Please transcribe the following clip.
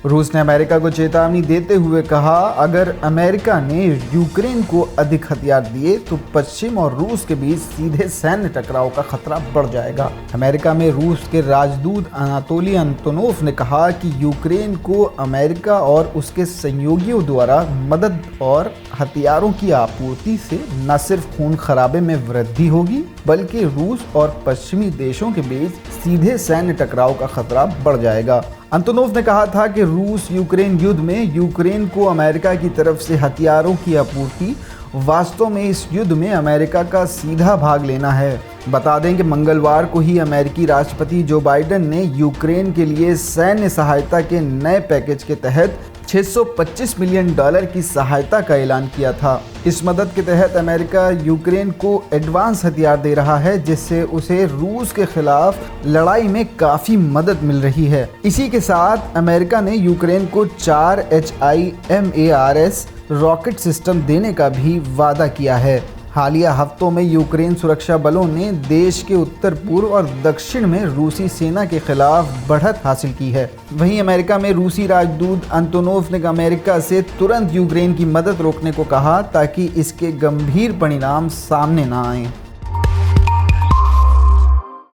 रूस ने अमेरिका को चेतावनी देते हुए कहा, अगर अमेरिका ने यूक्रेन को अधिक हथियार दिए तो पश्चिम और रूस के बीच सीधे सैन्य टकराव का खतरा बढ़ जाएगा। अमेरिका में रूस के राजदूत अनातोली अंतोनोव ने कहा कि यूक्रेन को अमेरिका और उसके सहयोगियों द्वारा मदद और हथियारों की आपूर्ति से न सिर्फ खून खराबे में वृद्धि होगी, बल्कि रूस और पश्चिमी देशों के बीच सीधे सैन्य टकराव का खतरा बढ़ जाएगा। अंतोनोव ने कहा था कि रूस यूक्रेन युद्ध में यूक्रेन को अमेरिका की तरफ से हथियारों की आपूर्ति वास्तव में इस युद्ध में अमेरिका का सीधा भाग लेना है। बता दें कि मंगलवार को ही अमेरिकी राष्ट्रपति जो बाइडेन ने यूक्रेन के लिए सैन्य सहायता के नए पैकेज के तहत $625 मिलियन की सहायता का ऐलान किया था। इस मदद के तहत अमेरिका यूक्रेन को एडवांस हथियार दे रहा है, जिससे उसे रूस के खिलाफ लड़ाई में काफ़ी मदद मिल रही है। इसी के साथ अमेरिका ने यूक्रेन को 4 HIMARS रॉकेट सिस्टम देने का भी वादा किया है। हालिया हफ्तों में यूक्रेन सुरक्षा बलों ने देश के उत्तर पूर्व और दक्षिण में रूसी सेना के खिलाफ बढ़त हासिल की है। वहीं अमेरिका में रूसी राजदूत अंतोनोव ने अमेरिका से तुरंत यूक्रेन की मदद रोकने को कहा, ताकि इसके गंभीर परिणाम सामने न आएं।